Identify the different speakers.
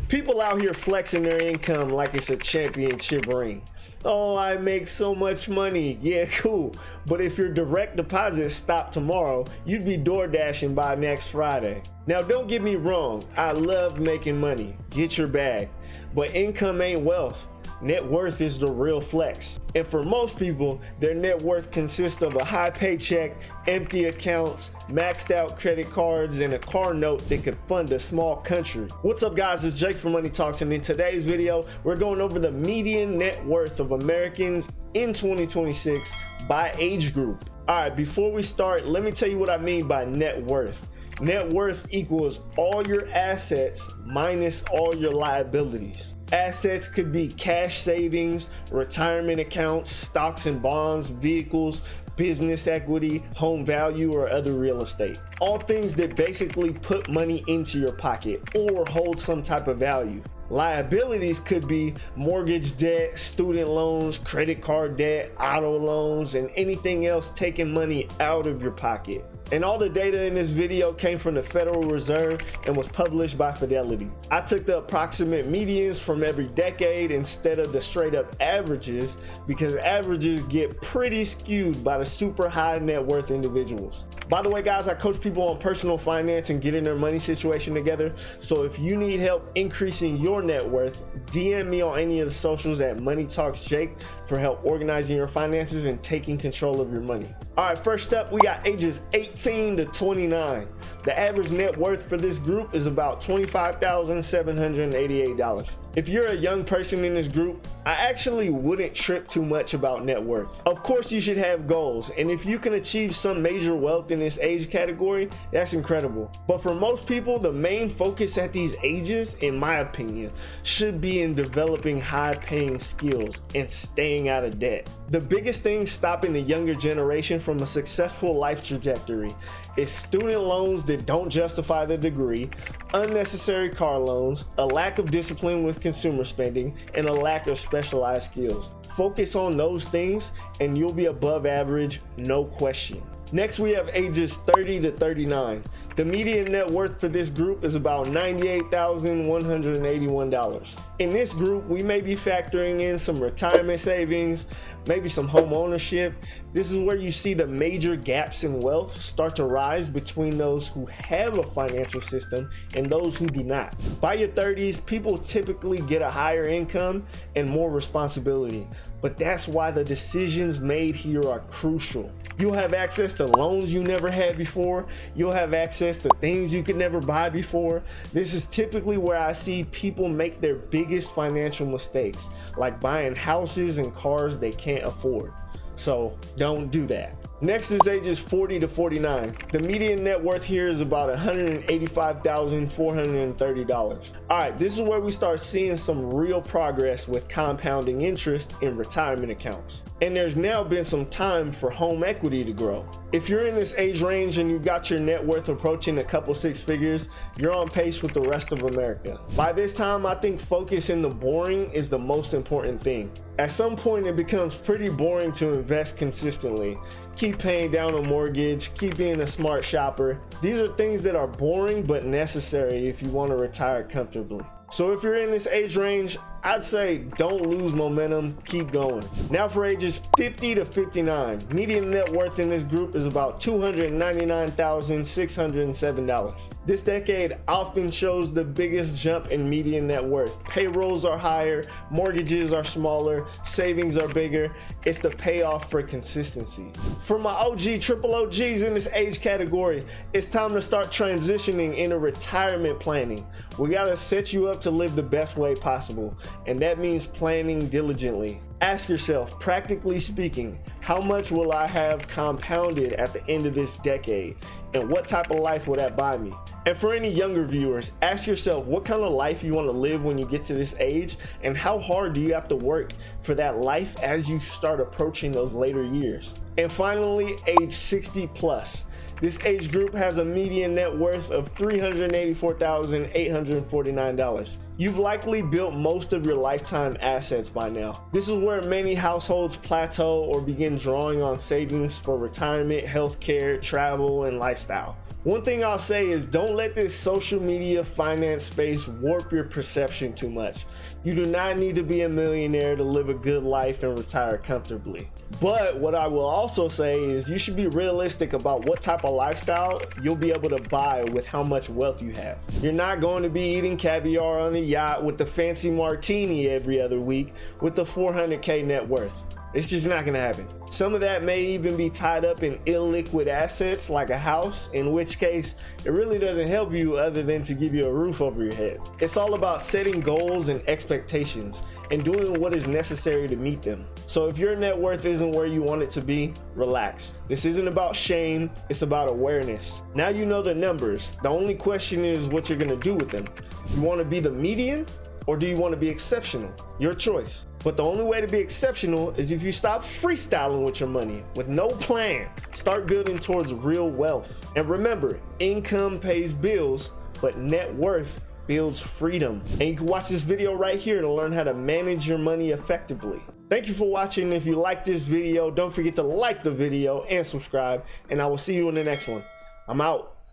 Speaker 1: People out here flexing their income like it's a championship ring. Oh, I make so much money. Yeah, cool. But if your direct deposit stopped tomorrow, you'd be door dashing by next Friday. Now, don't get me wrong. I love making money. Get your bag. But income ain't wealth. Net worth is the real flex. And for most people, their net worth consists of a high paycheck, empty accounts, maxed out credit cards, and a car note that could fund a small country. What's up, guys? It's Jake from Money Talks, and in today's video, we're going over the median net worth of Americans in 2026 by age group. All right, before we start, let me tell you what I mean by net worth. Net worth equals all your assets minus all your liabilities. Assets could be cash savings, retirement accounts, stocks and bonds, vehicles, business equity, home value, or other real estate. All things that basically put money into your pocket or hold some type of value. Liabilities could be mortgage debt, student loans, credit card debt, auto loans, and anything else taking money out of your pocket. And all the data in this video came from the Federal Reserve and was published by Fidelity. I took the approximate medians from every decade instead of the straight up averages, because averages get pretty skewed by the super high net worth individuals. By the way, guys, I coach people on personal finance and getting their money situation together. So if you need help increasing your net worth, DM me on any of the socials at Money Talks Jake for help organizing your finances and taking control of your money. All right, first up, we got ages 18 to 29. The average net worth for this group is about $25,788. If you're a young person in this group, I actually wouldn't trip too much about net worth. Of course, you should have goals, and if you can achieve some major wealth in this age category, that's incredible. But for most people, the main focus at these ages, in my opinion, should be in developing high-paying skills and staying out of debt. The biggest thing stopping the younger generation from a successful life trajectory is student loans that don't justify the degree, unnecessary car loans, a lack of discipline with consumer spending, and a lack of specialized skills. Focus on those things and you'll be above average, no question. Next, we have ages 30 to 39. The median net worth for this group is about $98,181. In this group, we may be factoring in some retirement savings, maybe some home ownership. This is where you see the major gaps in wealth start to rise between those who have a financial system and those who do not. By your 30s, people typically get a higher income and more responsibility, but that's why the decisions made here are crucial. You'll have access to loans you never had before. You'll have access to things you could never buy before. This is typically where I see people make their biggest financial mistakes, like buying houses and cars they can't afford. So don't do that. Next is ages 40 to 49. The median net worth here is about $185,430. All right, this is where we start seeing some real progress with compounding interest in retirement accounts. And there's now been some time for home equity to grow. If you're in this age range and you've got your net worth approaching a couple six figures, you're on pace with the rest of America. By this time, I think focus in the boring is the most important thing. At some point, it becomes pretty boring to invest consistently. Keep paying down a mortgage, keep being a smart shopper. These are things that are boring but necessary if you want to retire comfortably. So if you're in this age range, I'd say don't lose momentum, keep going. Now for ages 50 to 59, median net worth in this group is about $299,607. This decade often shows the biggest jump in median net worth. Payrolls are higher, mortgages are smaller, savings are bigger. It's the payoff for consistency. For my triple OGs in this age category, it's time to start transitioning into retirement planning. We gotta set you up to live the best way possible, and that means planning diligently. Ask yourself, practically speaking, how much will I have compounded at the end of this decade? And what type of life will that buy me? And for any younger viewers, ask yourself what kind of life you want to live when you get to this age, and how hard do you have to work for that life as you start approaching those later years? And finally, age 60 plus. This age group has a median net worth of $384,849. you've likely built most of your lifetime assets by now. This is where many households plateau or begin drawing on savings for retirement, healthcare, travel, and lifestyle. One thing I'll say is don't let this social media finance space warp your perception too much. You do not need to be a millionaire to live a good life and retire comfortably. But what I will also say is you should be realistic about what type of lifestyle you'll be able to buy with how much wealth you have. You're not going to be eating caviar on a yacht with the fancy martini every other week with the 400K net worth. It's just not gonna happen. Some of that may even be tied up in illiquid assets like a house, in which case it really doesn't help you other than to give you a roof over your head. It's all about setting goals and expectations and doing what is necessary to meet them. So if your net worth isn't where you want it to be, relax. This isn't about shame, it's about awareness. Now you know the numbers. The only question is what you're gonna do with them. You wanna be the median? Or do you want to be exceptional? Your choice. But the only way to be exceptional is if you stop freestyling with your money with no plan. Start building towards real wealth. And remember, income pays bills, but net worth builds freedom. And you can watch this video right here to learn how to manage your money effectively. Thank you for watching. If you like this video, don't forget to like the video and subscribe, and I will see you in the next one. I'm out.